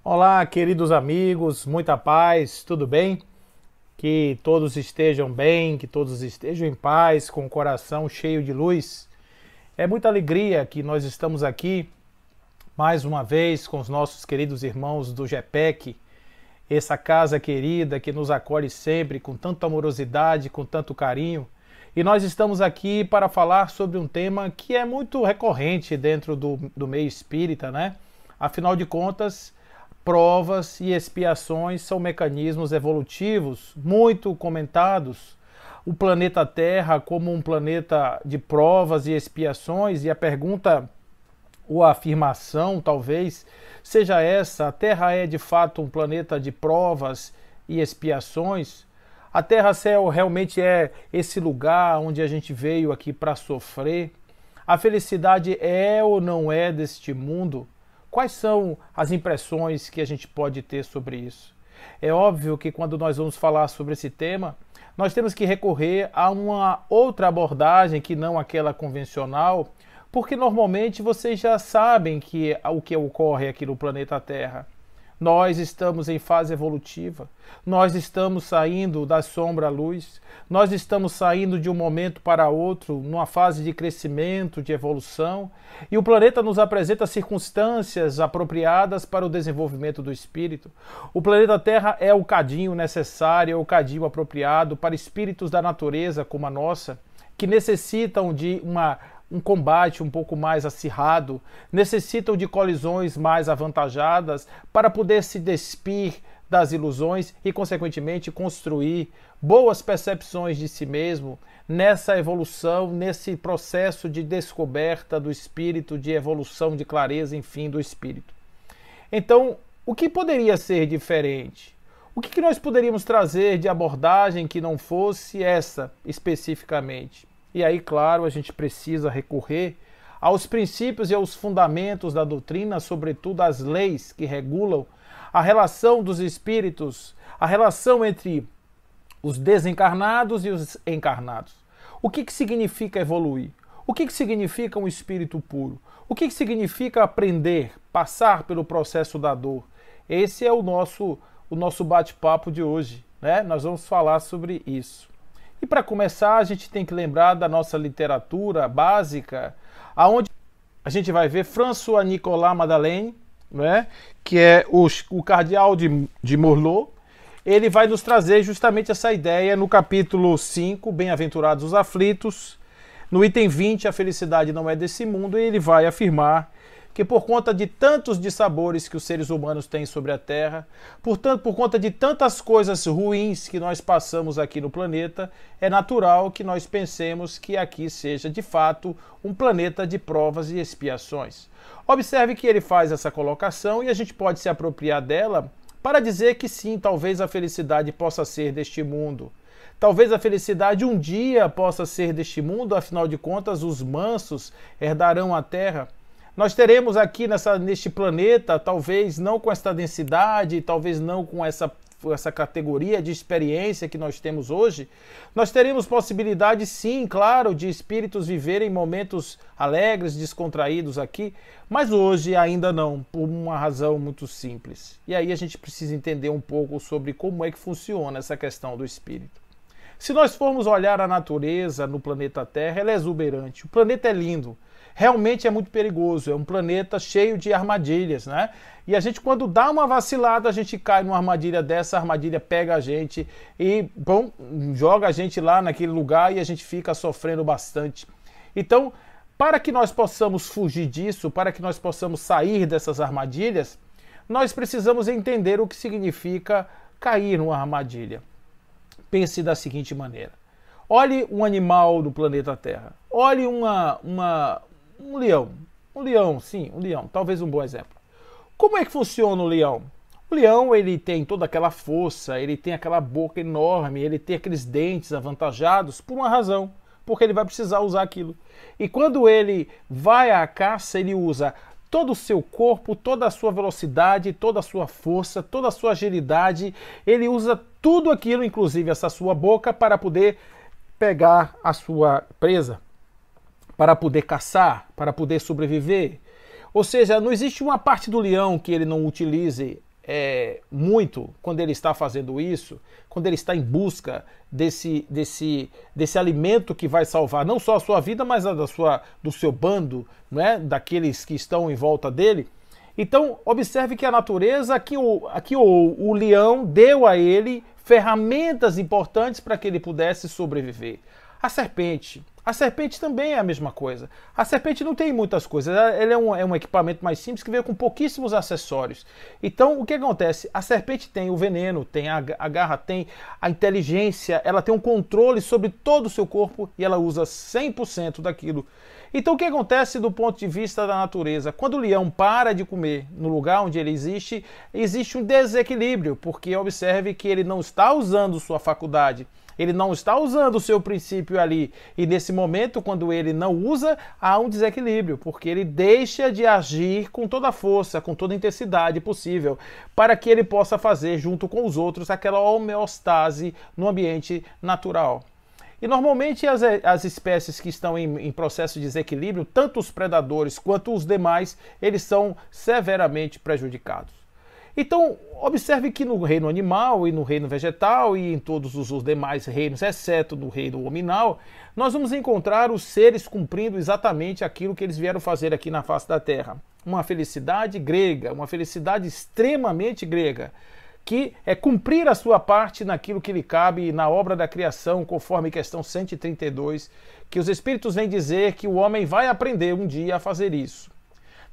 Olá, queridos amigos, muita paz, tudo bem? Que todos estejam bem, que todos estejam em paz, com o coração cheio de luz. É muita alegria que nós estamos aqui mais uma vez com os nossos queridos irmãos do GEPEC, essa casa querida que nos acolhe sempre com tanta amorosidade, com tanto carinho. E nós estamos aqui para falar sobre um tema que é muito recorrente dentro do meio espírita, né? Afinal de contas, provas e expiações são mecanismos evolutivos muito comentados. O planeta Terra como um planeta de provas e expiações, e a pergunta ou a afirmação talvez seja essa: a Terra é de fato um planeta de provas e expiações? A Terra-céu realmente é esse lugar onde a gente veio aqui para sofrer? A felicidade é ou não é deste mundo? Quais são as impressões que a gente pode ter sobre isso? É óbvio que quando nós vamos falar sobre esse tema, nós temos que recorrer a uma outra abordagem que não aquela convencional, porque normalmente vocês já sabem o que ocorre aqui no planeta Terra. Nós estamos em fase evolutiva, nós estamos saindo da sombra à luz, nós estamos saindo de um momento para outro, numa fase de crescimento, de evolução, e o planeta nos apresenta circunstâncias apropriadas para o desenvolvimento do espírito. O planeta Terra é o cadinho necessário, é o cadinho apropriado para espíritos da natureza como a nossa, que necessitam de um combate um pouco mais acirrado, necessitam de colisões mais avantajadas para poder se despir das ilusões e, consequentemente, construir boas percepções de si mesmo nessa evolução, nesse processo de descoberta do espírito, de evolução, de clareza, enfim, do espírito. Então, o que poderia ser diferente? O que nós poderíamos trazer de abordagem que não fosse essa especificamente? E aí, claro, a gente precisa recorrer aos princípios e aos fundamentos da doutrina, sobretudo às leis que regulam a relação dos espíritos, a relação entre os desencarnados e os encarnados. O que significa evoluir? O que significa um espírito puro? O que significa aprender, passar pelo processo da dor? Esse é o nosso bate-papo de hoje, né? Nós vamos falar sobre isso. E para começar, a gente tem que lembrar da nossa literatura básica, aonde a gente vai ver François Nicolas Madeleine, né, que é o cardeal de Morlot. Ele vai nos trazer justamente essa ideia no capítulo 5, Bem-aventurados os aflitos, no item 20, a felicidade não é desse mundo, e ele vai afirmar que por conta de tantos dissabores que os seres humanos têm sobre a Terra, portanto, por conta de tantas coisas ruins que nós passamos aqui no planeta, é natural que nós pensemos que aqui seja, de fato, um planeta de provas e expiações. Observe que ele faz essa colocação e a gente pode se apropriar dela para dizer que sim, talvez a felicidade possa ser deste mundo. Talvez a felicidade um dia possa ser deste mundo, afinal de contas, os mansos herdarão a Terra. Nós teremos aqui neste planeta, talvez não com essa densidade, talvez não com essa categoria de experiência que nós temos hoje, nós teremos possibilidade, sim, claro, de espíritos viverem momentos alegres, descontraídos aqui, mas hoje ainda não, por uma razão muito simples. E aí a gente precisa entender um pouco sobre como é que funciona essa questão do espírito. Se nós formos olhar a natureza no planeta Terra, ela é exuberante, o planeta é lindo. Realmente é muito perigoso, é um planeta cheio de armadilhas, né? E a gente, quando dá uma vacilada, a gente cai numa armadilha dessa, a armadilha pega a gente e, bom, joga a gente lá naquele lugar e a gente fica sofrendo bastante. Então, para que nós possamos fugir disso, para que nós possamos sair dessas armadilhas, nós precisamos entender o que significa cair numa armadilha. Pense da seguinte maneira: olhe um animal do planeta Terra, olhe um leão, sim, um leão, talvez um bom exemplo. Como é que funciona o leão? O leão, ele tem toda aquela força, ele tem aquela boca enorme, ele tem aqueles dentes avantajados por uma razão, porque ele vai precisar usar aquilo. E quando ele vai à caça, ele usa todo o seu corpo, toda a sua velocidade, toda a sua força, toda a sua agilidade, ele usa tudo aquilo, inclusive essa sua boca, para poder pegar a sua presa, para poder caçar, para poder sobreviver. Ou seja, não existe uma parte do leão que ele não utilize muito quando ele está fazendo isso, quando ele está em busca desse alimento que vai salvar não só a sua vida, mas a do seu bando, né? Daqueles que estão em volta dele. Então, observe que a natureza, aqui o leão deu a ele ferramentas importantes para que ele pudesse sobreviver. A serpente também é a mesma coisa. A serpente não tem muitas coisas, ele é um equipamento mais simples que veio com pouquíssimos acessórios. Então, o que acontece? A serpente tem o veneno, tem a garra, tem a inteligência, ela tem um controle sobre todo o seu corpo e ela usa 100% daquilo. Então, o que acontece do ponto de vista da natureza? Quando o leão para de comer no lugar onde ele existe, existe um desequilíbrio, porque observe que ele não está usando sua faculdade, ele não está usando o seu princípio ali. E nesse momento, quando ele não usa, há um desequilíbrio, porque ele deixa de agir com toda a força, com toda a intensidade possível, para que ele possa fazer, junto com os outros, aquela homeostase no ambiente natural. E normalmente as espécies que estão em processo de desequilíbrio, tanto os predadores quanto os demais, eles são severamente prejudicados. Então, observe que no reino animal e no reino vegetal e em todos os demais reinos, exceto no reino hominal, nós vamos encontrar os seres cumprindo exatamente aquilo que eles vieram fazer aqui na face da Terra. Uma felicidade grega, uma felicidade extremamente grega, que é cumprir a sua parte naquilo que lhe cabe na obra da criação, conforme questão 132, que os espíritos vêm dizer que o homem vai aprender um dia a fazer isso.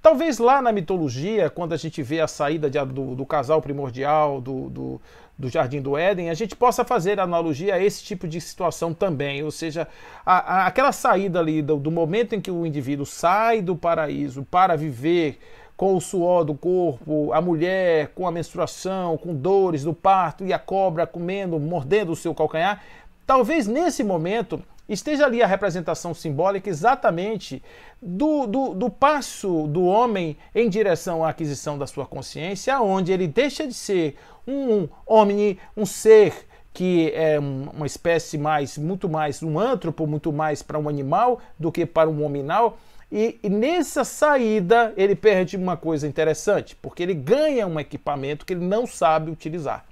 Talvez lá na mitologia, quando a gente vê a saída do casal primordial, do Jardim do Éden, a gente possa fazer analogia a esse tipo de situação também, ou seja, aquela saída ali do momento em que o indivíduo sai do paraíso para viver com o suor do corpo, a mulher com a menstruação, com dores do parto e a cobra comendo, mordendo o seu calcanhar, talvez nesse momento esteja ali a representação simbólica exatamente do passo do homem em direção à aquisição da sua consciência, onde ele deixa de ser um homem, um ser que é uma espécie muito mais um antropo, muito mais para um animal do que para um hominal. E nessa saída ele perde uma coisa interessante, porque ele ganha um equipamento que ele não sabe utilizar.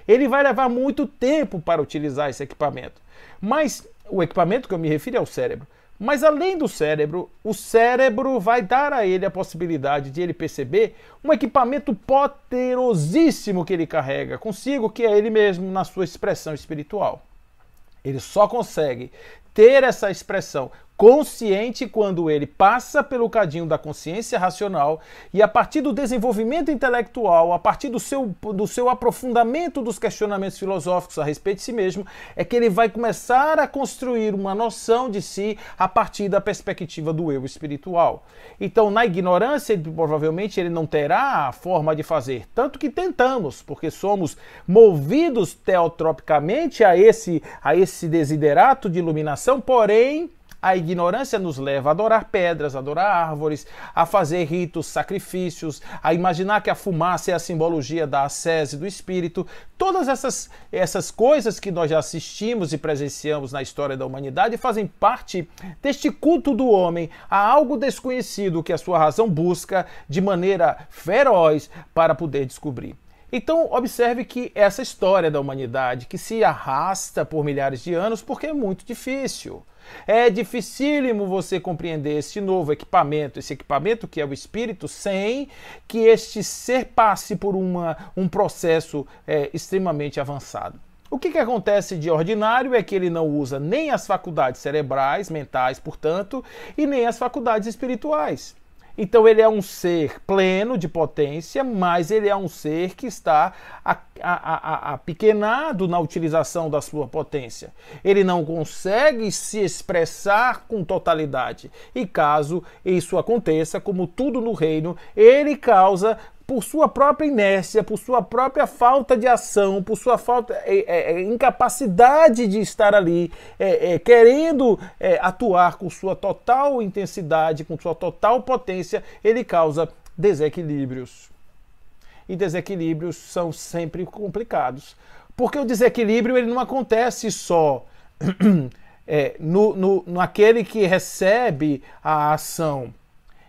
Ele vai levar muito tempo para utilizar esse equipamento. Mas o equipamento que eu me refiro é o cérebro. Mas além do cérebro, o cérebro vai dar a ele a possibilidade de ele perceber um equipamento poderosíssimo que ele carrega consigo, que é ele mesmo na sua expressão espiritual. Ele só consegue ter essa expressão consciente quando ele passa pelo cadinho da consciência racional e a partir do desenvolvimento intelectual, a partir do seu aprofundamento dos questionamentos filosóficos a respeito de si mesmo, é que ele vai começar a construir uma noção de si a partir da perspectiva do eu espiritual. Então, na ignorância, provavelmente ele não terá a forma de fazer, tanto que tentamos, porque somos movidos teotropicamente a esse desiderato de iluminação, porém a ignorância nos leva a adorar pedras, a adorar árvores, a fazer ritos, sacrifícios, a imaginar que a fumaça é a simbologia da ascese do espírito. Todas essas coisas que nós já assistimos e presenciamos na história da humanidade fazem parte deste culto do homem a algo desconhecido que a sua razão busca de maneira feroz para poder descobrir. Então, observe que essa história da humanidade que se arrasta por milhares de anos porque é muito difícil. É dificílimo você compreender esse novo equipamento, esse equipamento que é o espírito, sem que este ser passe por um processo extremamente avançado. O que acontece de ordinário é que ele não usa nem as faculdades cerebrais, mentais, portanto, e nem as faculdades espirituais. Então ele é um ser pleno de potência, mas ele é um ser que está apequenado na utilização da sua potência. Ele não consegue se expressar com totalidade. E caso isso aconteça, como tudo no reino, ele causa, por sua própria inércia, por sua própria falta de ação, por sua incapacidade de estar ali, querendo atuar com sua total intensidade, com sua total potência, ele causa desequilíbrios. E desequilíbrios são sempre complicados. Porque o desequilíbrio ele não acontece só naquele que recebe a ação.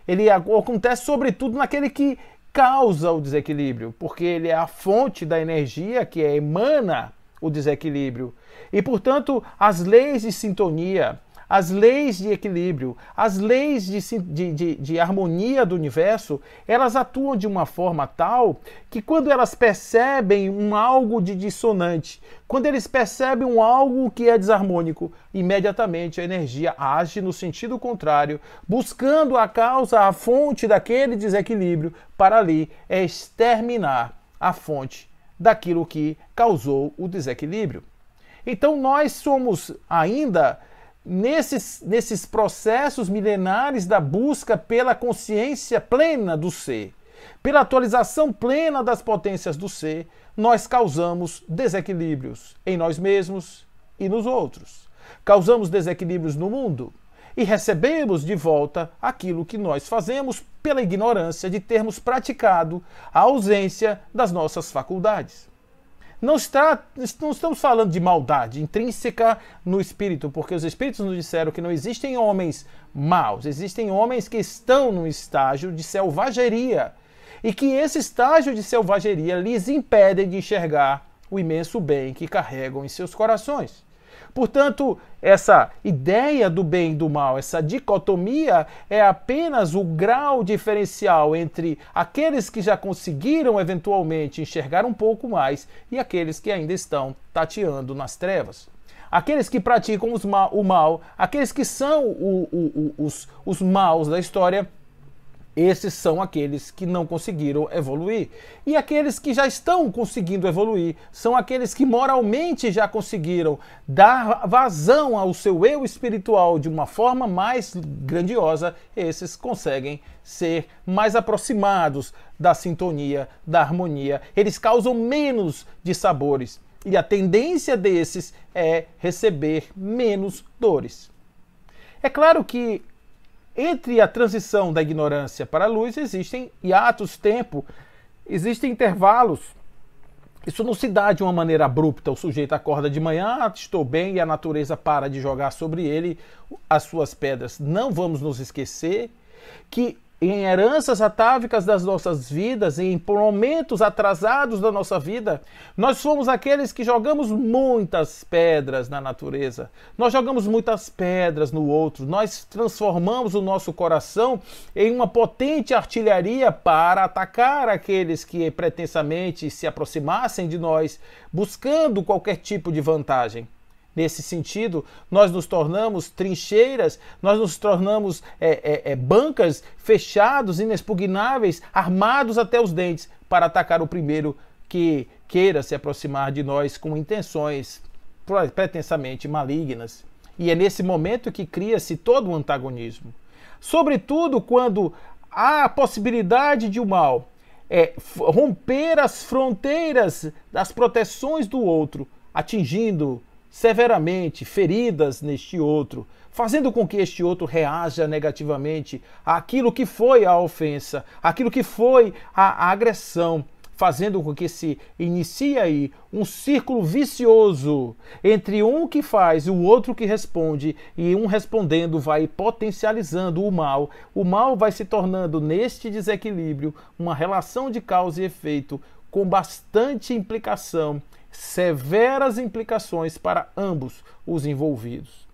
Ele acontece sobretudo naquele que causa o desequilíbrio, porque ele é a fonte da energia que emana o desequilíbrio. E, portanto, as leis de sintonia, as leis de equilíbrio, as leis de harmonia do universo, elas atuam de uma forma tal que quando elas percebem algo de dissonante, quando eles percebem algo que é desarmônico, imediatamente a energia age no sentido contrário, buscando a causa, a fonte daquele desequilíbrio, para ali exterminar a fonte daquilo que causou o desequilíbrio. Então nós somos ainda nesses processos milenares da busca pela consciência plena do ser, pela atualização plena das potências do ser, nós causamos desequilíbrios em nós mesmos e nos outros. Causamos desequilíbrios no mundo e recebemos de volta aquilo que nós fazemos pela ignorância de termos praticado a ausência das nossas faculdades. Não estamos falando de maldade intrínseca no espírito, porque os espíritos nos disseram que não existem homens maus, existem homens que estão num estágio de selvageria e que esse estágio de selvageria lhes impede de enxergar o imenso bem que carregam em seus corações. Portanto, essa ideia do bem e do mal, essa dicotomia é apenas o grau diferencial entre aqueles que já conseguiram eventualmente enxergar um pouco mais e aqueles que ainda estão tateando nas trevas. Aqueles que praticam o mal, aqueles que são os maus da história, esses são aqueles que não conseguiram evoluir. E aqueles que já estão conseguindo evoluir são aqueles que moralmente já conseguiram dar vazão ao seu eu espiritual de uma forma mais grandiosa. Esses conseguem ser mais aproximados da sintonia, da harmonia. Eles causam menos dissabores. E a tendência desses é receber menos dores. É claro que entre a transição da ignorância para a luz existem hiatos, tempo, existem intervalos. Isso não se dá de uma maneira abrupta. O sujeito acorda de manhã, estou bem, e a natureza para de jogar sobre ele as suas pedras. Não vamos nos esquecer que em heranças atávicas das nossas vidas, em momentos atrasados da nossa vida, nós somos aqueles que jogamos muitas pedras na natureza. Nós jogamos muitas pedras no outro. Nós transformamos o nosso coração em uma potente artilharia para atacar aqueles que pretensamente se aproximassem de nós, buscando qualquer tipo de vantagem. Nesse sentido, nós nos tornamos trincheiras, nós nos tornamos bancas fechados, inexpugnáveis, armados até os dentes, para atacar o primeiro que queira se aproximar de nós com intenções pretensamente malignas. E é nesse momento que cria-se todo o antagonismo. Sobretudo quando há a possibilidade de o mal romper as fronteiras das proteções do outro, atingindo severamente feridas neste outro, fazendo com que este outro reaja negativamente àquilo que foi a ofensa, àquilo que foi a agressão, fazendo com que se inicie aí um círculo vicioso entre um que faz e o outro que responde, e um respondendo vai potencializando o mal. O mal vai se tornando, neste desequilíbrio, uma relação de causa e efeito com bastante implicação, severas implicações para ambos os envolvidos.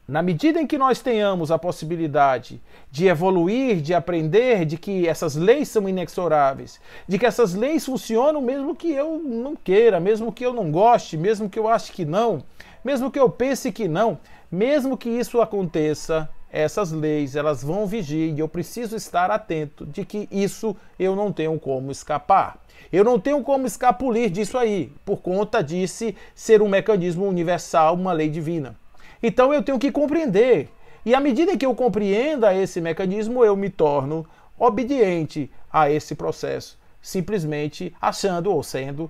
Na medida em que nós tenhamos a possibilidade de evoluir, de aprender, de que essas leis são inexoráveis, de que essas leis funcionam mesmo que eu não queira, mesmo que eu não goste, mesmo que eu ache que não, mesmo que eu pense que não, mesmo que isso aconteça, essas leis elas vão vigir e eu preciso estar atento de que isso eu não tenho como escapar. Eu não tenho como escapulir disso aí, por conta disso ser um mecanismo universal, uma lei divina. Então eu tenho que compreender. E à medida que eu compreenda esse mecanismo, eu me torno obediente a esse processo, simplesmente achando ou sendo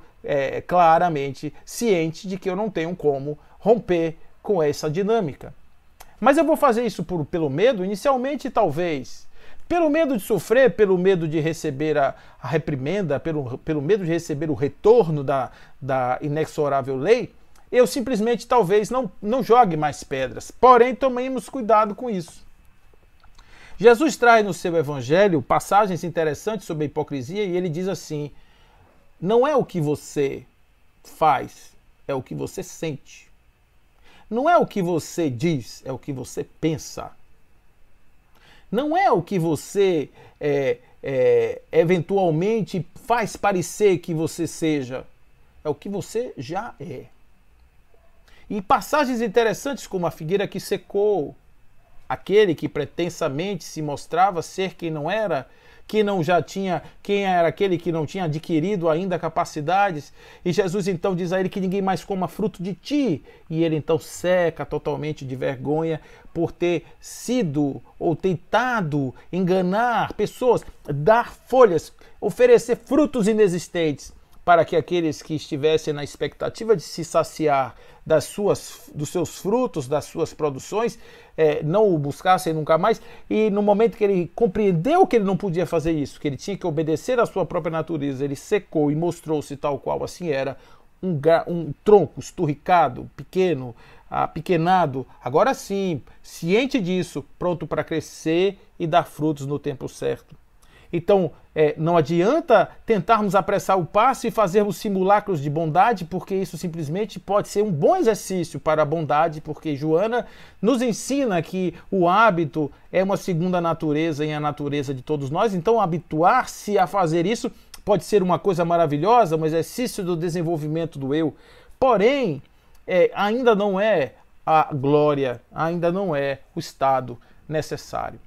claramente ciente de que eu não tenho como romper com essa dinâmica. Mas eu vou fazer isso pelo medo? Inicialmente, talvez. Pelo medo de sofrer, pelo medo de receber a reprimenda, pelo medo de receber o retorno da inexorável lei, eu simplesmente talvez não jogue mais pedras. Porém, tomemos cuidado com isso. Jesus traz no seu evangelho passagens interessantes sobre a hipocrisia e ele diz assim: não é o que você faz, é o que você sente. Não é o que você diz, é o que você pensa. Não é o que você eventualmente faz parecer que você seja, é o que você já é. E passagens interessantes como a figueira que secou, aquele que pretensamente se mostrava ser quem não era, quem era aquele que não tinha adquirido ainda capacidades, e Jesus então diz a ele que ninguém mais coma fruto de ti, e ele então seca totalmente de vergonha por ter sido ou tentado enganar pessoas, dar folhas, oferecer frutos inexistentes, para que aqueles que estivessem na expectativa de se saciar dos seus frutos, das suas produções, não o buscassem nunca mais. E no momento que ele compreendeu que ele não podia fazer isso, que ele tinha que obedecer à sua própria natureza, ele secou e mostrou-se tal qual assim era, um tronco esturricado, pequeno, apequenado, agora sim, ciente disso, pronto para crescer e dar frutos no tempo certo. Então, não adianta tentarmos apressar o passo e fazermos simulacros de bondade, porque isso simplesmente pode ser um bom exercício para a bondade, porque Joana nos ensina que o hábito é uma segunda natureza em a natureza de todos nós. Então, habituar-se a fazer isso pode ser uma coisa maravilhosa, um exercício do desenvolvimento do eu. Porém, ainda não é a glória, ainda não é o estado necessário.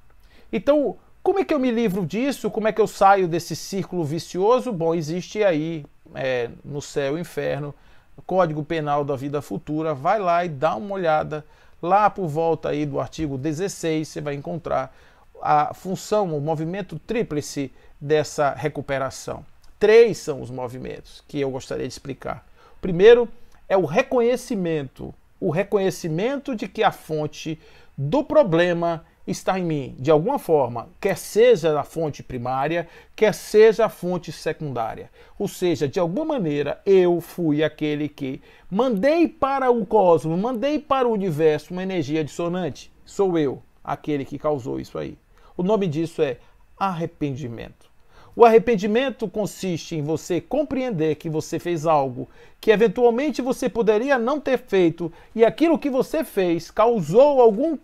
Então, como é que eu me livro disso? Como é que eu saio desse círculo vicioso? Bom, existe aí no céu e inferno, Código Penal da Vida Futura. Vai lá e dá uma olhada. Lá por volta aí do artigo 16, você vai encontrar a função, o movimento tríplice dessa recuperação. 3 são os movimentos que eu gostaria de explicar. O primeiro é o reconhecimento de que a fonte do problema está em mim, de alguma forma, quer seja a fonte primária, quer seja a fonte secundária. Ou seja, de alguma maneira, eu fui aquele que mandei para o cosmos, mandei para o universo uma energia dissonante. Sou eu, aquele que causou isso aí. O nome disso é arrependimento. O arrependimento consiste em você compreender que você fez algo que eventualmente você poderia não ter feito e aquilo que você fez causou algum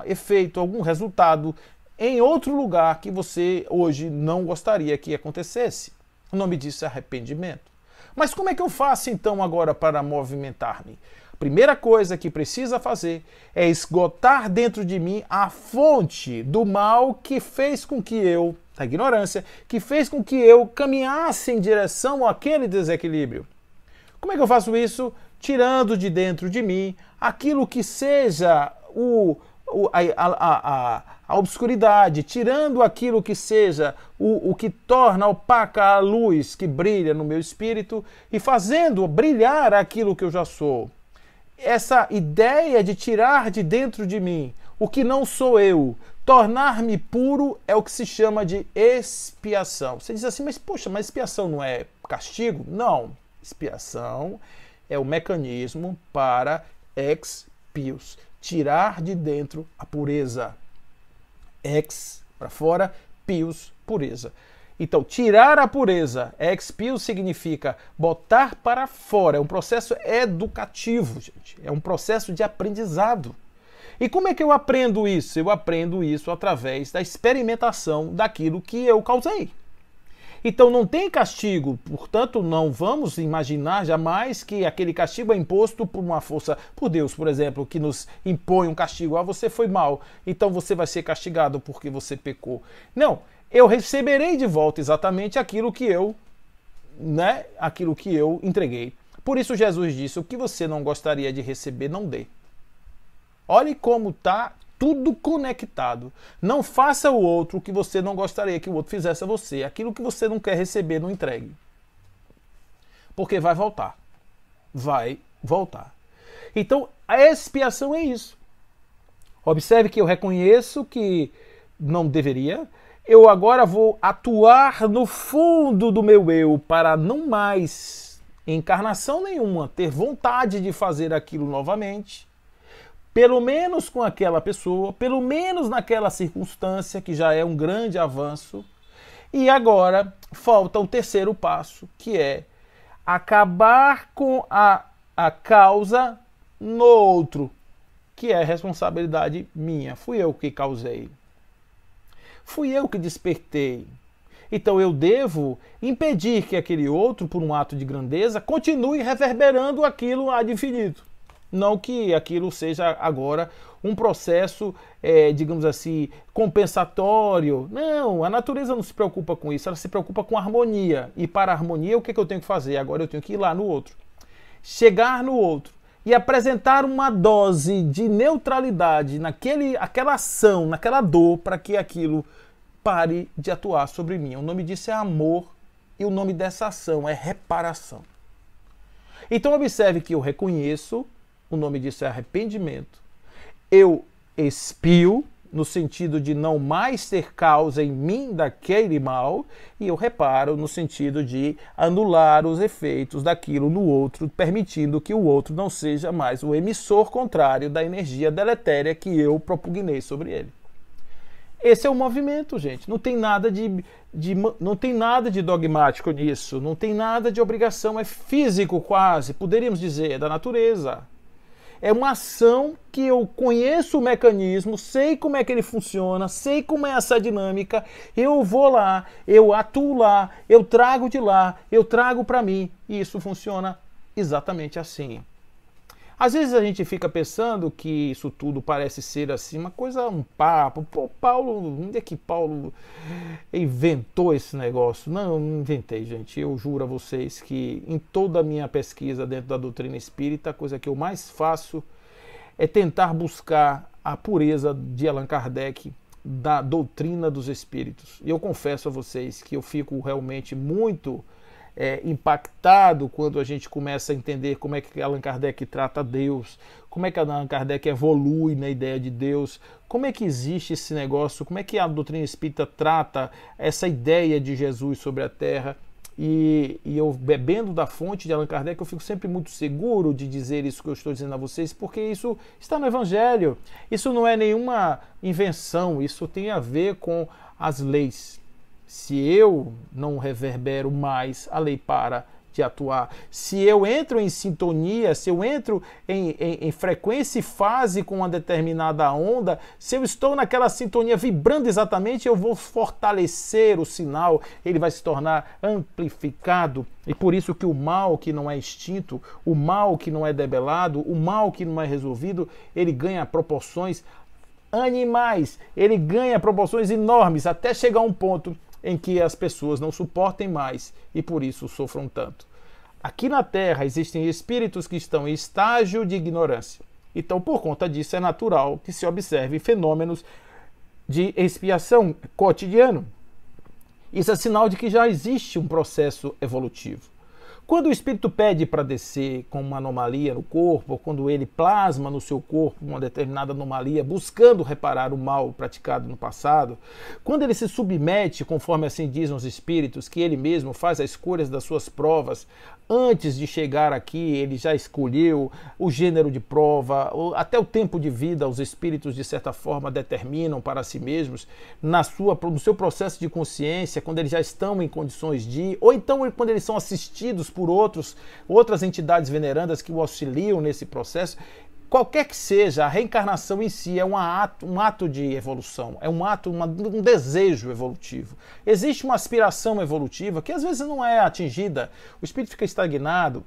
efeito, algum resultado em outro lugar que você hoje não gostaria que acontecesse. O nome disso é arrependimento. Mas como é que eu faço então agora para movimentar-me? A primeira coisa que precisa fazer é esgotar dentro de mim a fonte do mal que fez com que eu, da ignorância, que fez com que eu caminhasse em direção àquele desequilíbrio. Como é que eu faço isso? Tirando de dentro de mim aquilo que seja a obscuridade, tirando aquilo que seja o que torna opaca a luz que brilha no meu espírito e fazendo brilhar aquilo que eu já sou. Essa ideia de tirar de dentro de mim o que não sou eu, tornar-me puro, é o que se chama de expiação. Você diz assim, mas poxa, mas expiação não é castigo? Não. Expiação é o mecanismo para ex pius, tirar de dentro a pureza. Ex para fora, pius, pureza. Então, tirar a pureza, ex-pius, significa botar para fora. É um processo educativo, gente. É um processo de aprendizado. E como é que eu aprendo isso? Eu aprendo isso através da experimentação daquilo que eu causei. Então não tem castigo, portanto não vamos imaginar jamais que aquele castigo é imposto por uma força, por Deus, por exemplo, que nos impõe um castigo. Ah, você foi mal, então você vai ser castigado porque você pecou. Não, eu receberei de volta exatamente aquilo que eu entreguei. Por isso Jesus disse, o que você não gostaria de receber, não dê. Olhe como está tudo conectado. Não faça o outro o que você não gostaria que o outro fizesse a você. Aquilo que você não quer receber, não entregue. Porque vai voltar. Vai voltar. Então, a expiação é isso. Observe que eu reconheço que não deveria. Eu agora vou atuar no fundo do meu eu para não mais, em encarnação nenhuma, ter vontade de fazer aquilo novamente. pelo menos com aquela pessoa, pelo menos naquela circunstância, que já é um grande avanço. E agora falta o terceiro passo, que é acabar com a causa no outro, que é responsabilidade minha. Fui eu que causei. Fui eu que despertei. Então eu devo impedir que aquele outro, por um ato de grandeza, continue reverberando aquilo ad infinito. Não que aquilo seja agora um processo, digamos assim, compensatório. Não, a natureza não se preocupa com isso, ela se preocupa com harmonia. E para a harmonia, o que eu tenho que fazer? Agora eu tenho que ir lá no outro. Chegar no outro e apresentar uma dose de neutralidade naquela ação, naquela dor, para que aquilo pare de atuar sobre mim. O nome disso é amor e o nome dessa ação é reparação. Então observe que eu reconheço, o nome disso é arrependimento. Eu expio, no sentido de não mais ter causa em mim daquele mal, e eu reparo no sentido de anular os efeitos daquilo no outro, permitindo que o outro não seja mais o emissor contrário da energia deletéria que eu propugnei sobre ele. Esse é o movimento, gente. Não tem nada não tem nada de dogmático nisso, não tem nada de obrigação, é físico quase, poderíamos dizer, é da natureza. É uma ação que eu conheço o mecanismo, sei como é que ele funciona, sei como é essa dinâmica, eu vou lá, eu atuo lá, eu trago de lá, eu trago para mim, e isso funciona exatamente assim. Às vezes a gente fica pensando que isso tudo parece ser assim, uma coisa, um papo. Pô, Paulo, onde é que Paulo inventou esse negócio? Não, eu não inventei, gente. Eu juro a vocês que em toda a minha pesquisa dentro da doutrina espírita, a coisa que eu mais faço é tentar buscar a pureza de Allan Kardec da doutrina dos espíritos. E eu confesso a vocês que eu fico realmente muito impactado quando a gente começa a entender como é que Allan Kardec trata Deus, como é que Allan Kardec evolui na ideia de Deus, como é que existe esse negócio, como é que a doutrina espírita trata essa ideia de Jesus sobre a Terra. E eu, bebendo da fonte de Allan Kardec, eu fico sempre muito seguro de dizer isso que eu estou dizendo a vocês, porque isso está no Evangelho, isso não é nenhuma invenção, isso tem a ver com as leis. Se eu não reverbero mais, a lei para de atuar. Se eu entro em sintonia, se eu entro em frequência e fase com uma determinada onda, se eu estou naquela sintonia vibrando exatamente, eu vou fortalecer o sinal, ele vai se tornar amplificado. E por isso que o mal que não é extinto, o mal que não é debelado, o mal que não é resolvido, ele ganha proporções animais, ele ganha proporções enormes, até chegar a um ponto em que as pessoas não suportem mais e por isso sofram tanto. Aqui na Terra existem espíritos que estão em estágio de ignorância. Então, por conta disso, é natural que se observe fenômenos de expiação cotidiano. Isso é sinal de que já existe um processo evolutivo. Quando o espírito pede para descer com uma anomalia no corpo, ou quando ele plasma no seu corpo uma determinada anomalia, buscando reparar o mal praticado no passado, quando ele se submete, conforme assim dizem os espíritos, que ele mesmo faz as escolhas das suas provas, antes de chegar aqui, ele já escolheu o gênero de prova, até o tempo de vida, os espíritos, de certa forma, determinam para si mesmos, no seu processo de consciência, quando eles já estão em condições de, ou então quando eles são assistidos por outras entidades venerandas que o auxiliam nesse processo. Qualquer que seja, a reencarnação em si é um ato de evolução, é um desejo evolutivo. Existe uma aspiração evolutiva que às vezes não é atingida, o espírito fica estagnado,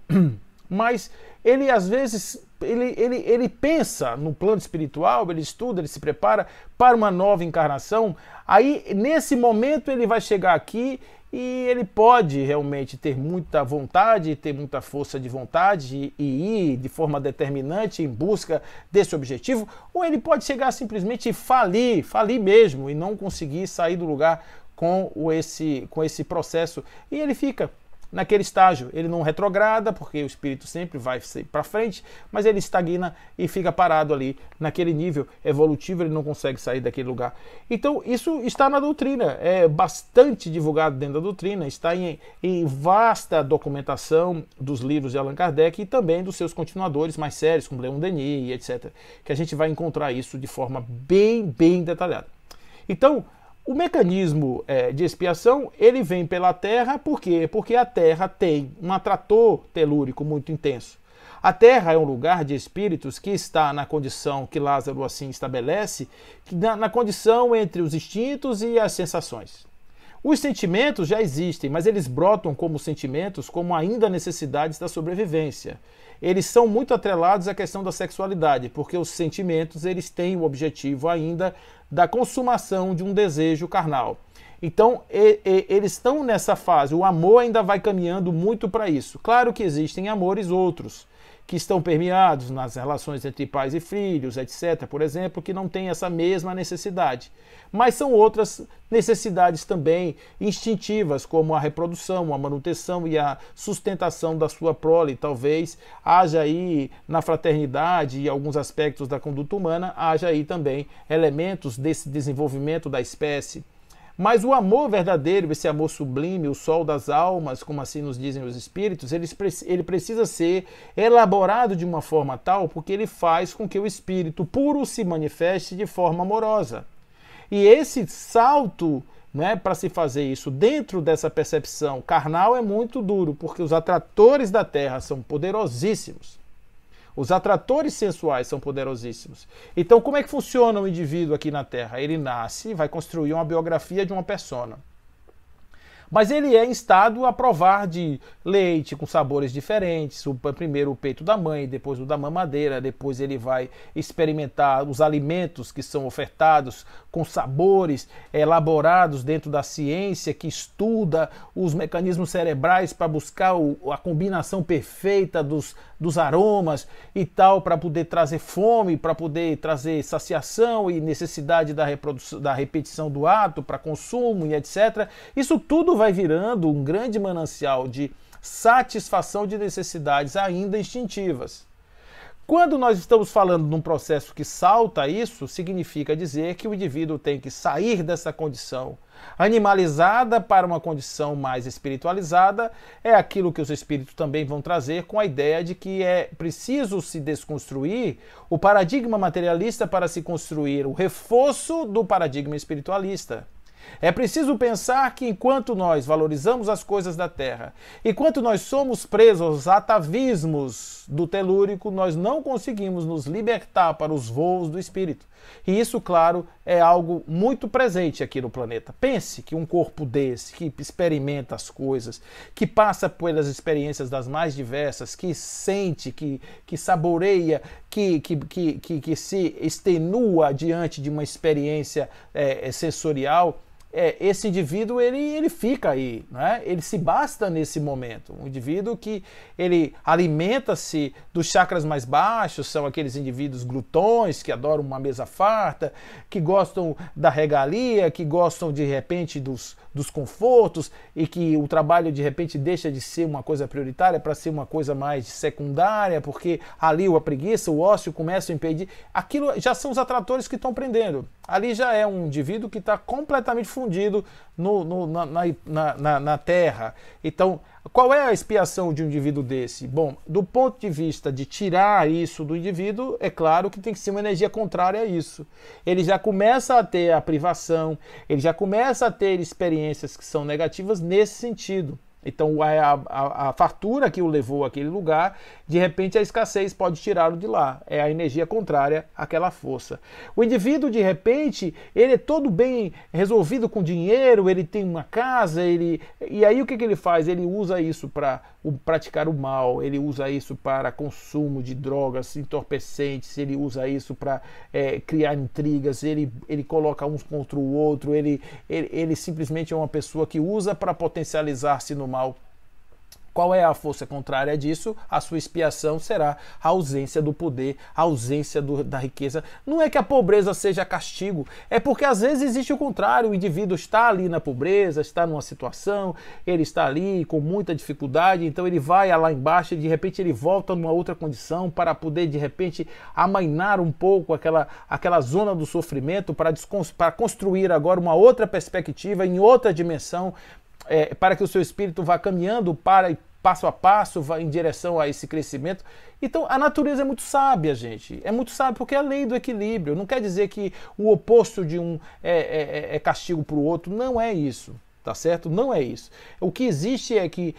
mas ele às vezes ele pensa no plano espiritual, ele estuda, ele se prepara para uma nova encarnação, aí nesse momento ele vai chegar aqui e ele pode realmente ter muita vontade, ter muita força de vontade e ir de forma determinante em busca desse objetivo, ou ele pode chegar simplesmente e falir mesmo, e não conseguir sair do lugar com esse processo. E ele fica naquele estágio. Ele não retrograda, porque o espírito sempre vai para frente, mas ele estagna e fica parado ali naquele nível evolutivo, ele não consegue sair daquele lugar. Então isso está na doutrina, é bastante divulgado dentro da doutrina, está em vasta documentação dos livros de Allan Kardec e também dos seus continuadores mais sérios, como Leon Denis e etc., que a gente vai encontrar isso de forma bem detalhada. Então, o mecanismo de expiação, ele vem pela Terra, por quê? Porque a Terra tem um atrator telúrico muito intenso. A Terra é um lugar de espíritos que está na condição que Lázaro assim estabelece, na condição entre os instintos e as sensações. Os sentimentos já existem, mas eles brotam como sentimentos, como ainda necessidades da sobrevivência. Eles são muito atrelados à questão da sexualidade, porque os sentimentos eles têm o objetivo ainda da consumação de um desejo carnal. Então, eles estão nessa fase, o amor ainda vai caminhando muito para isso. Claro que existem amores outros, que estão permeados nas relações entre pais e filhos, etc., por exemplo, que não têm essa mesma necessidade. Mas são outras necessidades também instintivas, como a reprodução, a manutenção e a sustentação da sua prole. Talvez haja aí na fraternidade e alguns aspectos da conduta humana, haja aí também elementos desse desenvolvimento da espécie. Mas o amor verdadeiro, esse amor sublime, o sol das almas, como assim nos dizem os espíritos, ele precisa ser elaborado de uma forma tal, porque ele faz com que o espírito puro se manifeste de forma amorosa. E esse salto, né, para se fazer isso dentro dessa percepção carnal é muito duro, porque os atratores da Terra são poderosíssimos. Os atratores sensuais são poderosíssimos. Então, como é que funciona o indivíduo aqui na Terra? Ele nasce e vai construir uma biografia de uma persona. Mas ele é instado a provar de leite com sabores diferentes, primeiro o peito da mãe, depois o da mamadeira, depois ele vai experimentar os alimentos que são ofertados com sabores elaborados dentro da ciência, que estuda os mecanismos cerebrais para buscar a combinação perfeita dos aromas e tal, para poder trazer fome, para poder trazer saciação e necessidade da reprodução, da repetição do ato para consumo e etc. Isso tudo vai virando um grande manancial de satisfação de necessidades ainda instintivas. Quando nós estamos falando de um processo que salta isso, significa dizer que o indivíduo tem que sair dessa condição animalizada para uma condição mais espiritualizada. É aquilo que os espíritos também vão trazer com a ideia de que é preciso se desconstruir o paradigma materialista para se construir o reforço do paradigma espiritualista. É preciso pensar que enquanto nós valorizamos as coisas da Terra, enquanto nós somos presos aos atavismos do telúrico, nós não conseguimos nos libertar para os voos do espírito. E isso, claro, é algo muito presente aqui no planeta. Pense que um corpo desse, que experimenta as coisas, que passa pelas experiências das mais diversas, que sente, que saboreia, que se extenua diante de uma experiência sensorial, esse indivíduo ele fica aí, né? Ele se basta nesse momento. Um indivíduo que ele alimenta-se dos chakras mais baixos, são aqueles indivíduos glutões que adoram uma mesa farta, que gostam da regalia, que gostam de repente dos confortos e que o trabalho de repente deixa de ser uma coisa prioritária para ser uma coisa mais secundária, porque ali a preguiça, o ócio começa a impedir. Aquilo já são os atratores que estão prendendo. Ali já é um indivíduo que está completamente fundido na terra. Então, qual é a expiação de um indivíduo desse? Bom, do ponto de vista de tirar isso do indivíduo, é claro que tem que ser uma energia contrária a isso. Ele já começa a ter a privação, ele já começa a ter experiências que são negativas nesse sentido. Então a fartura que o levou àquele lugar, de repente a escassez pode tirá-lo de lá. É a energia contrária àquela força. O indivíduo, de repente, ele é todo bem resolvido com dinheiro, ele tem uma casa, e aí o que ele faz? Ele usa isso para praticar o mal, ele usa isso para consumo de drogas entorpecentes, ele usa isso para criar intrigas, ele coloca uns contra o outro, ele simplesmente é uma pessoa que usa para potencializar-se no mal. Qual é a força contrária disso? A sua expiação será a ausência do poder, a ausência da riqueza. Não é que a pobreza seja castigo, é porque às vezes existe o contrário. O indivíduo está ali na pobreza, está numa situação, ele está ali com muita dificuldade, então ele vai lá embaixo e de repente ele volta numa outra condição para poder de repente amainar um pouco aquela zona do sofrimento, para construir agora uma outra perspectiva, em outra dimensão, para que o seu espírito vá caminhando passo a passo, vá em direção a esse crescimento. Então a natureza é muito sábia, gente. É muito sábia porque é a lei do equilíbrio. Não quer dizer que o oposto de um é castigo para o outro. Não é isso, tá certo? Não é isso. O que existe é que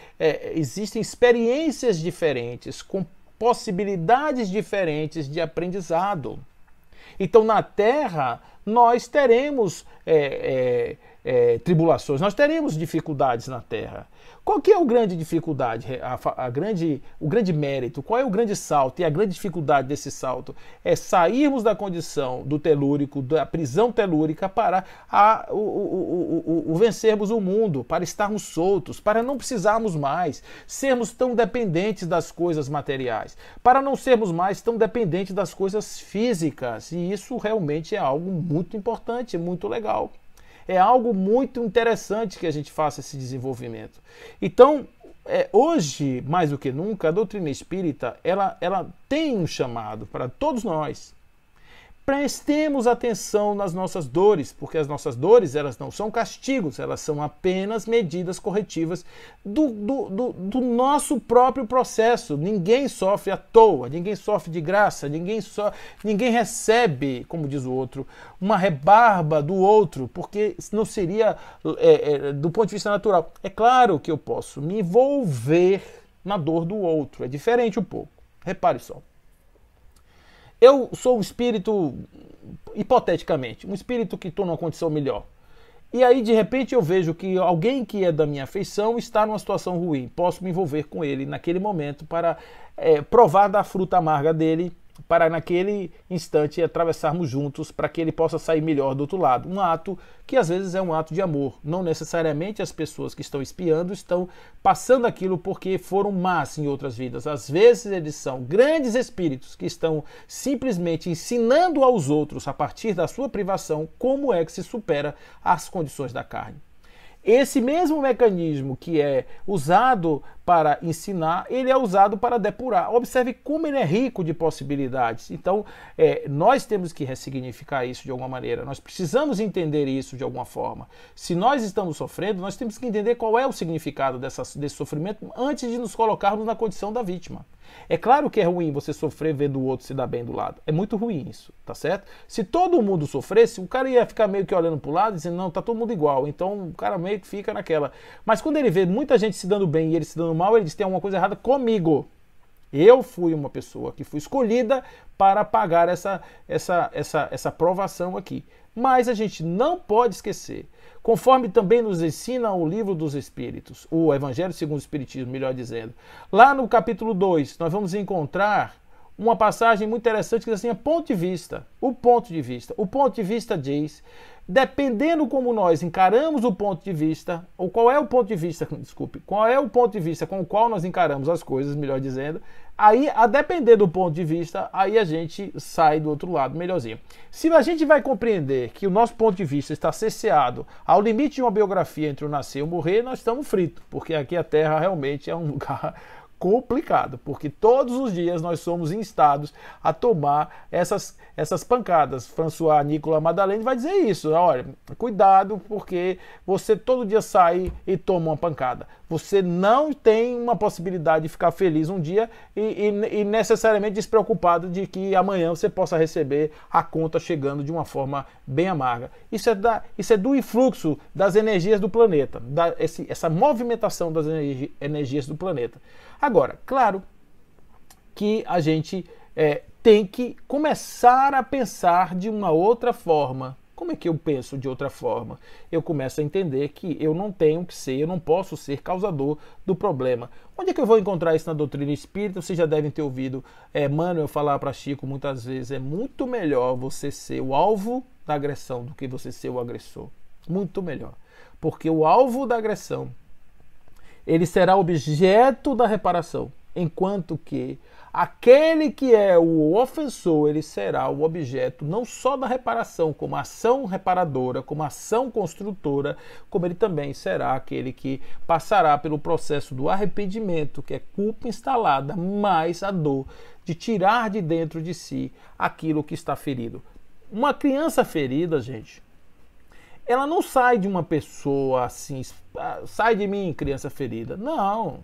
existem experiências diferentes, com possibilidades diferentes de aprendizado. Então na Terra nós teremos tribulações, nós teremos dificuldades na Terra. Qual que é a grande dificuldade, o grande mérito? Qual é o grande salto e a grande dificuldade desse salto? É sairmos da condição do telúrico, da prisão telúrica, para vencermos o mundo, para estarmos soltos, para não precisarmos mais sermos tão dependentes das coisas materiais, para não sermos mais tão dependentes das coisas físicas. E isso realmente é algo muito importante, muito legal. É algo muito interessante que a gente faça esse desenvolvimento. Então, hoje, mais do que nunca, a doutrina espírita, ela tem um chamado para todos nós. Prestemos atenção nas nossas dores, porque as nossas dores, elas não são castigos, elas são apenas medidas corretivas do nosso próprio processo. Ninguém sofre à toa, ninguém sofre de graça, ninguém recebe, como diz o outro, uma rebarba do outro, porque não seria do ponto de vista natural. É claro que eu posso me envolver na dor do outro, é diferente um pouco. Repare só. Eu sou um espírito, hipoteticamente, um espírito que estou numa condição melhor. E aí, de repente, eu vejo que alguém que é da minha afeição está numa situação ruim. Posso me envolver com ele naquele momento para provar da fruta amarga dele, para naquele instante atravessarmos juntos, para que ele possa sair melhor do outro lado. Um ato que às vezes é um ato de amor. Não necessariamente as pessoas que estão espiando estão passando aquilo porque foram más em outras vidas. Às vezes eles são grandes espíritos que estão simplesmente ensinando aos outros, a partir da sua privação, como é que se supera as condições da carne. Esse mesmo mecanismo que é usado para ensinar, ele é usado para depurar. Observe como ele é rico de possibilidades. Então, nós temos que ressignificar isso de alguma maneira. Nós precisamos entender isso de alguma forma. Se nós estamos sofrendo, nós temos que entender qual é o significado desse sofrimento antes de nos colocarmos na condição da vítima. É claro que é ruim você sofrer vendo o outro se dar bem do lado. É muito ruim isso, tá certo? Se todo mundo sofresse, o cara ia ficar meio que olhando pro lado, dizendo, não, tá todo mundo igual. Então o cara meio que fica naquela. Mas quando ele vê muita gente se dando bem e ele se dando mal, ele diz, tem alguma coisa errada comigo. Eu fui uma pessoa que fui escolhida para pagar essa provação aqui. Mas a gente não pode esquecer, conforme também nos ensina o livro dos Espíritos, o Evangelho segundo o Espiritismo, melhor dizendo. Lá no capítulo 2, nós vamos encontrar uma passagem muito interessante que diz assim, ponto de vista. O ponto de vista. O ponto de vista diz, dependendo como nós encaramos o ponto de vista, ou qual é o ponto de vista, desculpe, qual é o ponto de vista com o qual nós encaramos as coisas, melhor dizendo, aí, a depender do ponto de vista, aí a gente sai do outro lado, melhorzinho. Se a gente vai compreender que o nosso ponto de vista está cerceado ao limite de uma biografia entre o nascer e o morrer, nós estamos fritos, porque aqui a Terra realmente é um lugar complicado, porque todos os dias nós somos instados a tomar essas pancadas. François Nicolas Madeleine vai dizer isso, olha, cuidado, porque você todo dia sai e toma uma pancada. Você não tem uma possibilidade de ficar feliz um dia e necessariamente despreocupado de que amanhã você possa receber a conta chegando de uma forma bem amarga. Isso é do influxo das energias do planeta, essa movimentação das energias do planeta. Agora, claro que a gente tem que começar a pensar de uma outra forma. Como é que eu penso de outra forma? Eu começo a entender que eu não tenho que ser, eu não posso ser causador do problema. Onde é que eu vou encontrar isso na doutrina espírita? Vocês já devem ter ouvido Emmanuel falar para Chico muitas vezes, é muito melhor você ser o alvo da agressão do que você ser o agressor. Muito melhor. Porque o alvo da agressão, ele será objeto da reparação, enquanto que aquele que é o ofensor, ele será o objeto não só da reparação, como ação reparadora, como ação construtora, como ele também será aquele que passará pelo processo do arrependimento, que é culpa instalada, mais a dor de tirar de dentro de si aquilo que está ferido. Uma criança ferida, gente, ela não sai de uma pessoa assim, sai de mim, criança ferida. Não.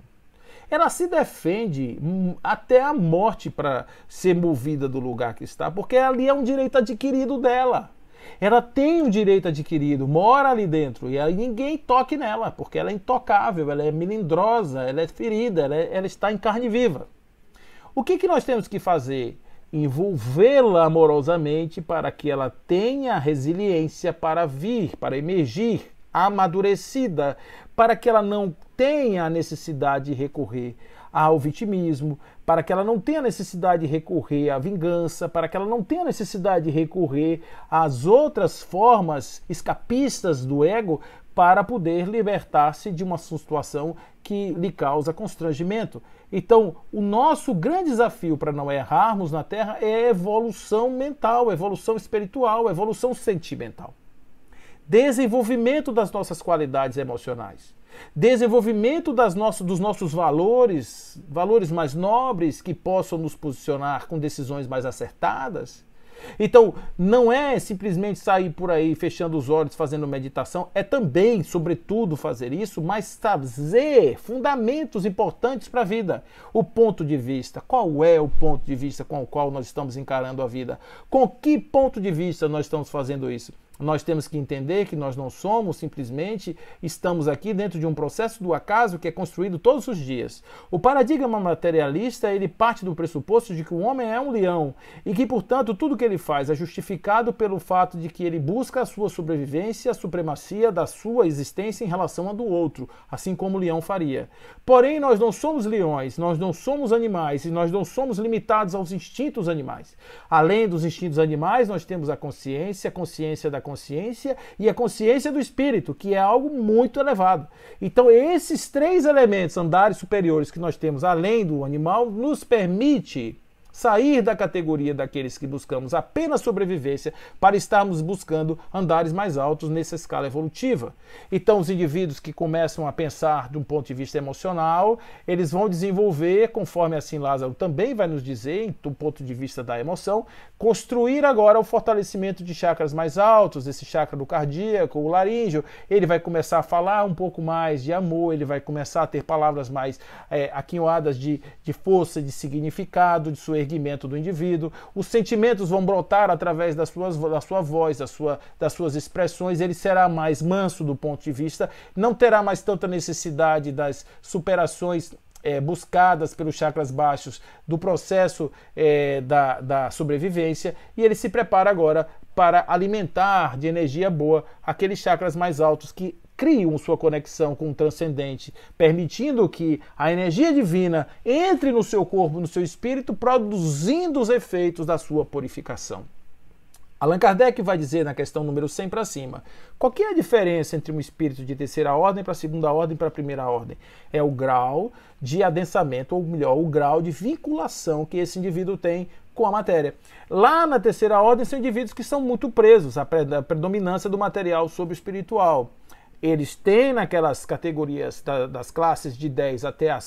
Ela se defende até a morte para ser movida do lugar que está, porque ali é um direito adquirido dela. Ela tem um direito adquirido, mora ali dentro, e aí ninguém toque nela, porque ela é intocável, ela é melindrosa, ela é ferida, ela está em carne viva. O que nós temos que fazer? Envolvê-la amorosamente para que ela tenha resiliência para vir, para emergir amadurecida, para que ela não tenha a necessidade de recorrer ao vitimismo, para que ela não tenha necessidade de recorrer à vingança, para que ela não tenha necessidade de recorrer às outras formas escapistas do ego para poder libertar-se de uma situação que lhe causa constrangimento. Então, o nosso grande desafio para não errarmos na Terra é evolução mental, evolução espiritual, evolução sentimental. Desenvolvimento das nossas qualidades emocionais. Desenvolvimento dos nossos valores mais nobres que possam nos posicionar com decisões mais acertadas. Então, não é simplesmente sair por aí fechando os olhos, fazendo meditação, é também, sobretudo, fazer isso, mas trazer fundamentos importantes para a vida. O ponto de vista, qual é o ponto de vista com o qual nós estamos encarando a vida? Com que ponto de vista nós estamos fazendo isso? Nós temos que entender que nós não somos simplesmente, estamos aqui dentro de um processo do acaso que é construído todos os dias. O paradigma materialista, ele parte do pressuposto de que o homem é um leão e que, portanto, tudo que ele faz é justificado pelo fato de que ele busca a sua sobrevivência, a supremacia da sua existência em relação à do outro, assim como o leão faria. Porém, nós não somos leões, nós não somos animais e nós não somos limitados aos instintos animais. Além dos instintos animais, nós temos a consciência da consciência e a consciência do espírito, que é algo muito elevado. Então, esses três elementos, andares superiores que nós temos além do animal, nos permite sair da categoria daqueles que buscamos apenas sobrevivência para estarmos buscando andares mais altos nessa escala evolutiva. Então, os indivíduos que começam a pensar de um ponto de vista emocional, eles vão desenvolver, conforme assim Lázaro também vai nos dizer, do ponto de vista da emoção, construir agora o fortalecimento de chakras mais altos, esse chakra do cardíaco, o laríngeo. Ele vai começar a falar um pouco mais de amor, ele vai começar a ter palavras mais aquinhoadas de força, de significado, de sua erguimento do indivíduo. Os sentimentos vão brotar através da sua voz, das suas expressões. Ele será mais manso do ponto de vista, não terá mais tanta necessidade das superações buscadas pelos chakras baixos do processo da sobrevivência, e ele se prepara agora para alimentar de energia boa aqueles chakras mais altos que criam sua conexão com o transcendente, permitindo que a energia divina entre no seu corpo, no seu espírito, produzindo os efeitos da sua purificação. Allan Kardec vai dizer na questão número 100 para cima, qual que é a diferença entre um espírito de terceira ordem para a segunda ordem para a primeira ordem? É o grau de adensamento, ou melhor, o grau de vinculação que esse indivíduo tem com a matéria. Lá na terceira ordem são indivíduos que são muito presos à predominância do material sobre o espiritual. Eles têm naquelas categorias das classes de 10 até a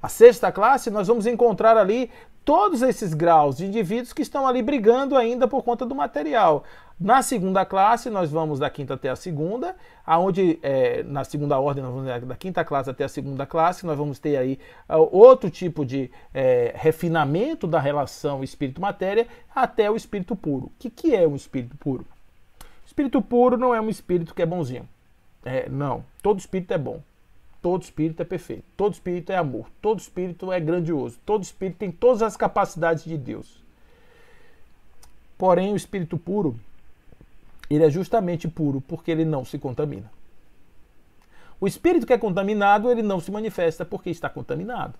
sexta classe, nós vamos encontrar ali todos esses graus de indivíduos que estão ali brigando ainda por conta do material. Na segunda classe, nós vamos da quinta até a segunda, aonde na segunda ordem, nós vamos da quinta classe até a segunda classe, nós vamos ter aí outro tipo de refinamento da relação espírito-matéria até o espírito puro. O que é um espírito puro? Espírito puro não é um espírito que é bonzinho. Não, todo espírito é bom. Todo espírito é perfeito. Todo espírito é amor. Todo espírito é grandioso. Todo espírito tem todas as capacidades de Deus. Porém, o espírito puro, ele é justamente puro porque ele não se contamina. O espírito que é contaminado, ele não se manifesta porque está contaminado.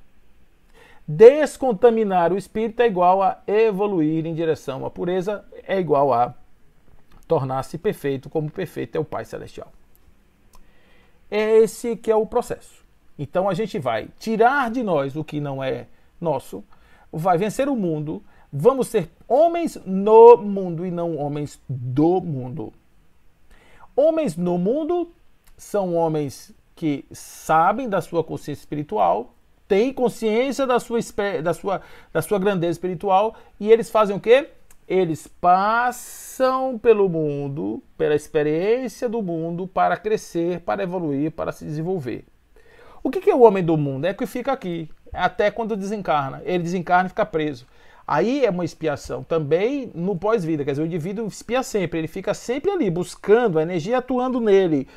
Descontaminar o espírito é igual a evoluir em direção à pureza, é igual a tornar-se perfeito, como perfeito é o Pai Celestial. É esse que é o processo. Então a gente vai tirar de nós o que não é nosso, vai vencer o mundo, vamos ser homens no mundo e não homens do mundo. Homens no mundo são homens que sabem da sua consciência espiritual, têm consciência da sua grandeza espiritual, e eles fazem o quê? Eles passam pelo mundo, pela experiência do mundo, para crescer, para evoluir, para se desenvolver. O que é o homem do mundo? É que fica aqui, até quando desencarna. Ele desencarna e fica preso. Aí é uma expiação. Também no pós-vida, quer dizer, o indivíduo expia sempre, ele fica sempre ali, buscando a energia, atuando nele,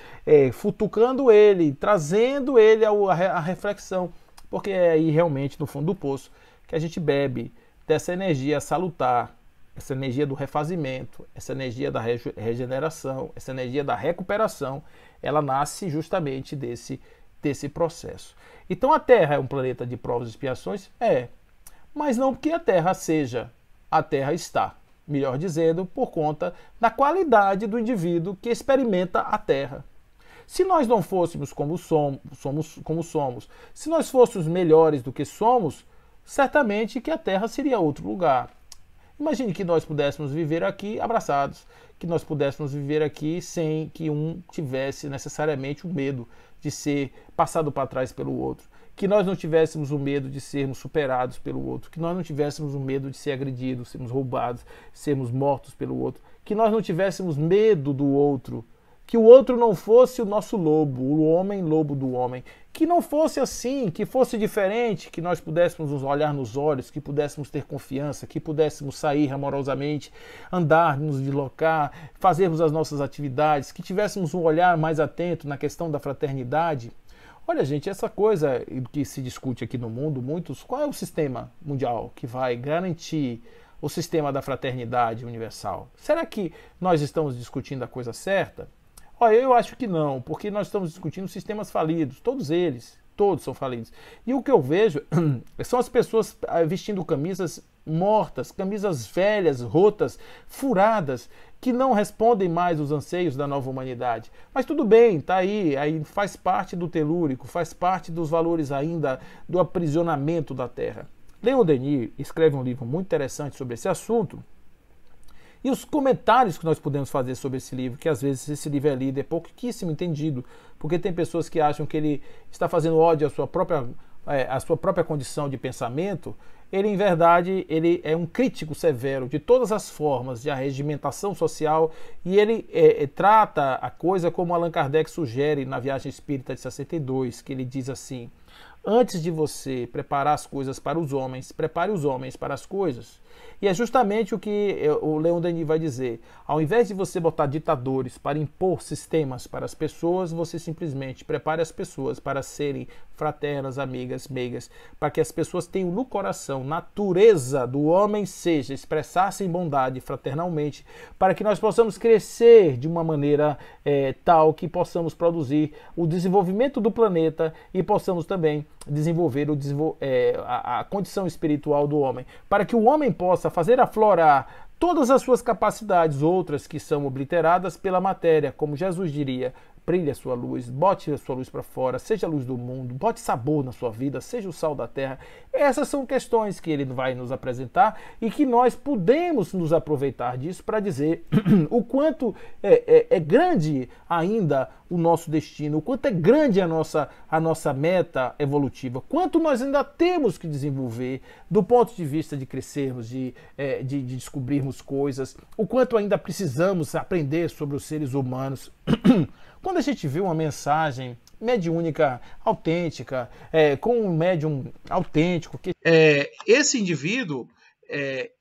futucando ele, trazendo ele à reflexão. Porque é aí realmente, no fundo do poço, que a gente bebe dessa energia salutar, essa energia do refazimento, essa energia da regeneração, essa energia da recuperação, ela nasce justamente desse processo. Então a Terra é um planeta de provas e expiações? É. Mas não porque a Terra seja. A Terra está, melhor dizendo, por conta da qualidade do indivíduo que experimenta a Terra. Se nós não fôssemos como somos, se nós fôssemos melhores do que somos, certamente que a Terra seria outro lugar. Imagine que nós pudéssemos viver aqui abraçados, que nós pudéssemos viver aqui sem que um tivesse necessariamente o medo de ser passado para trás pelo outro, que nós não tivéssemos o medo de sermos superados pelo outro, que nós não tivéssemos o medo de ser agredidos, sermos roubados, sermos mortos pelo outro, que nós não tivéssemos medo do outro, que o outro não fosse o nosso lobo, o homem lobo do homem, que não fosse assim, que fosse diferente, que nós pudéssemos nos olhar nos olhos, que pudéssemos ter confiança, que pudéssemos sair amorosamente, andar, nos deslocar, fazermos as nossas atividades, que tivéssemos um olhar mais atento na questão da fraternidade. Olha, gente, essa coisa que se discute aqui no mundo, qual é o sistema mundial que vai garantir o sistema da fraternidade universal? Será que nós estamos discutindo a coisa certa? Olha, eu acho que não, porque nós estamos discutindo sistemas falidos, todos são falidos. E o que eu vejo são as pessoas vestindo camisas mortas, camisas velhas, rotas, furadas, que não respondem mais os anseios da nova humanidade. Mas tudo bem, tá aí faz parte do telúrico, faz parte dos valores ainda do aprisionamento da Terra. Leon Denis escreve um livro muito interessante sobre esse assunto. E os comentários que nós podemos fazer sobre esse livro, que às vezes esse livro é lido, é pouquíssimo entendido, porque tem pessoas que acham que ele está fazendo ódio à sua própria condição de pensamento. Ele, em verdade, ele é um crítico severo de todas as formas de arregimentação social, e ele trata a coisa como Allan Kardec sugere na Viagem Espírita de 62, que ele diz assim: antes de você preparar as coisas para os homens, prepare os homens para as coisas. E é justamente o que o Leon Denis vai dizer. Ao invés de você botar ditadores para impor sistemas para as pessoas, você simplesmente prepare as pessoas para serem fraternas, amigas, meigas, para que as pessoas tenham no coração, natureza do homem seja expressar-se em bondade fraternalmente, para que nós possamos crescer de uma maneira tal que possamos produzir o desenvolvimento do planeta e possamos também desenvolver a condição espiritual do homem, para que o homem possa fazer aflorar todas as suas capacidades, outras que são obliteradas pela matéria, como Jesus diria: brilhe a sua luz, bote a sua luz para fora, seja a luz do mundo, bote sabor na sua vida, seja o sal da terra. Essas são questões que ele vai nos apresentar e que nós podemos nos aproveitar disso para dizer o quanto é grande ainda o nosso destino, o quanto é grande a nossa meta evolutiva, quanto nós ainda temos que desenvolver do ponto de vista de crescermos, de descobrirmos coisas, o quanto ainda precisamos aprender sobre os seres humanos. Quando a gente vê uma mensagem mediúnica autêntica, com um médium autêntico, esse indivíduo,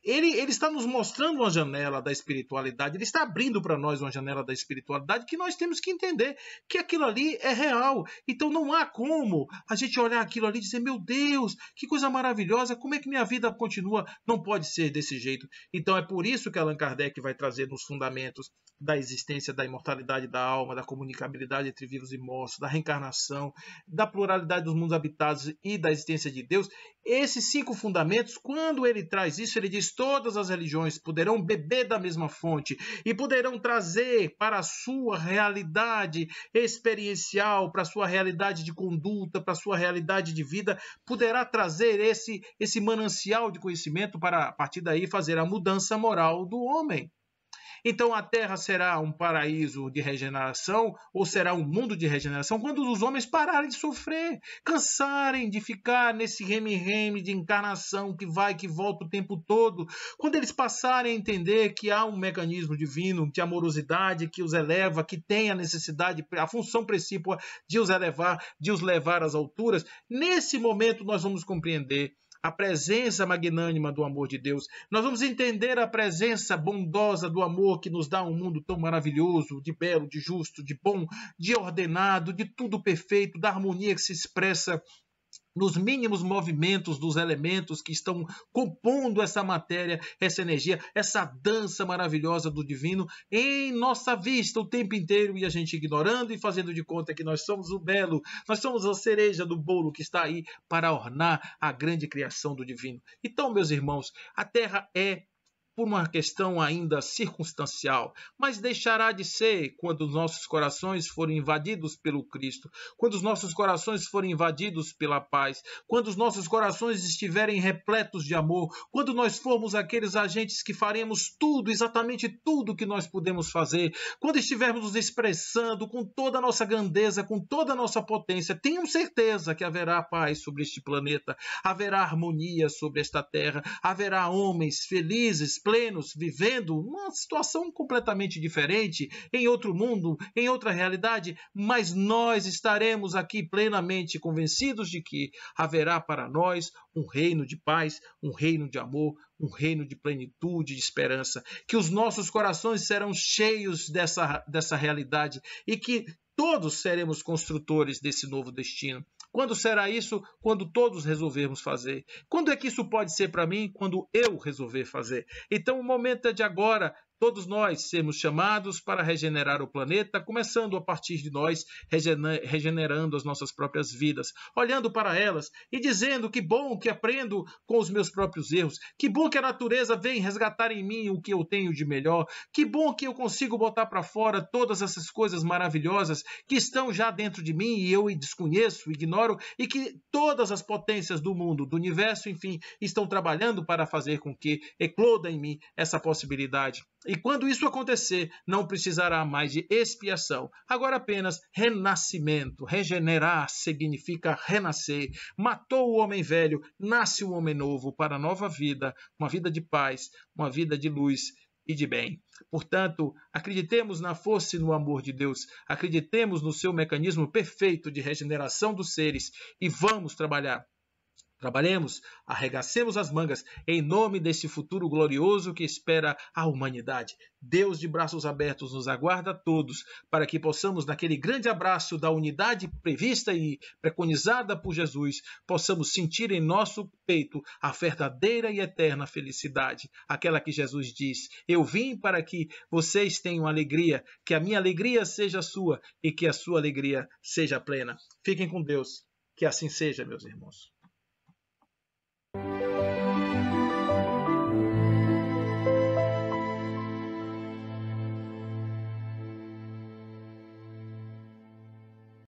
ele está nos mostrando uma janela da espiritualidade, ele está abrindo para nós uma janela da espiritualidade que nós temos que entender que aquilo ali é real. Então não há como a gente olhar aquilo ali e dizer: meu Deus, que coisa maravilhosa, como é que minha vida continua? Não pode ser desse jeito. Então é por isso que Allan Kardec vai trazer nos fundamentos da existência, da imortalidade da alma, da comunicabilidade entre vivos e mortos, da reencarnação, da pluralidade dos mundos habitados e da existência de Deus. Esses 5 fundamentos, quando ele traz isso, ele diz: religiões, todas as religiões poderão beber da mesma fonte e poderão trazer para a sua realidade experiencial, para a sua realidade de conduta, para a sua realidade de vida, poderá trazer esse manancial de conhecimento para, a partir daí, fazer a mudança moral do homem. Então a terra será um paraíso de regeneração ou será um mundo de regeneração quando os homens pararem de sofrer, cansarem de ficar nesse reme-reme de encarnação que vai, que volta o tempo todo, quando eles passarem a entender que há um mecanismo divino de amorosidade que os eleva, que tem a necessidade, a função principal de os elevar, de os levar às alturas, nesse momento nós vamos compreender a presença magnânima do amor de Deus. Nós vamos entender a presença bondosa do amor que nos dá um mundo tão maravilhoso, de belo, de justo, de bom, de ordenado, de tudo perfeito, da harmonia que se expressa nos mínimos movimentos dos elementos que estão compondo essa matéria, essa energia, essa dança maravilhosa do divino em nossa vista o tempo inteiro, e a gente ignorando e fazendo de conta que nós somos o belo, nós somos a cereja do bolo que está aí para ornar a grande criação do divino. Então, meus irmãos, a Terra é por uma questão ainda circunstancial, mas deixará de ser quando os nossos corações forem invadidos pelo Cristo, quando os nossos corações forem invadidos pela paz, quando os nossos corações estiverem repletos de amor, quando nós formos aqueles agentes que faremos tudo, exatamente tudo que nós podemos fazer, quando estivermos nos expressando com toda a nossa grandeza, com toda a nossa potência, tenham certeza que haverá paz sobre este planeta, haverá harmonia sobre esta terra, haverá homens felizes, plenos, vivendo uma situação completamente diferente, em outro mundo, em outra realidade, mas nós estaremos aqui plenamente convencidos de que haverá para nós um reino de paz, um reino de amor, um reino de plenitude, de esperança, que os nossos corações serão cheios dessa realidade e que todos seremos construtores desse novo destino. Quando será isso? Quando todos resolvermos fazer. Quando é que isso pode ser para mim? Quando eu resolver fazer. Então o momento é de agora. Todos nós sermos chamados para regenerar o planeta, começando a partir de nós, regenerando as nossas próprias vidas, olhando para elas e dizendo que bom que aprendo com os meus próprios erros, que bom que a natureza vem resgatar em mim o que eu tenho de melhor, que bom que eu consigo botar para fora todas essas coisas maravilhosas que estão já dentro de mim e eu desconheço, ignoro, e que todas as potências do mundo, do universo, enfim, estão trabalhando para fazer com que ecloda em mim essa possibilidade. E quando isso acontecer, não precisará mais de expiação, agora apenas renascimento. Regenerar significa renascer. Matou o homem velho, nasce um homem novo para a nova vida, uma vida de paz, uma vida de luz e de bem. Portanto, acreditemos na força e no amor de Deus, acreditemos no seu mecanismo perfeito de regeneração dos seres e vamos trabalhar. Trabalhemos, arregacemos as mangas em nome desse futuro glorioso que espera a humanidade. Deus de braços abertos nos aguarda a todos para que possamos, naquele grande abraço da unidade prevista e preconizada por Jesus, possamos sentir em nosso peito a verdadeira e eterna felicidade, aquela que Jesus diz: eu vim para que vocês tenham alegria, que a minha alegria seja sua e que a sua alegria seja plena. Fiquem com Deus, que assim seja, meus irmãos.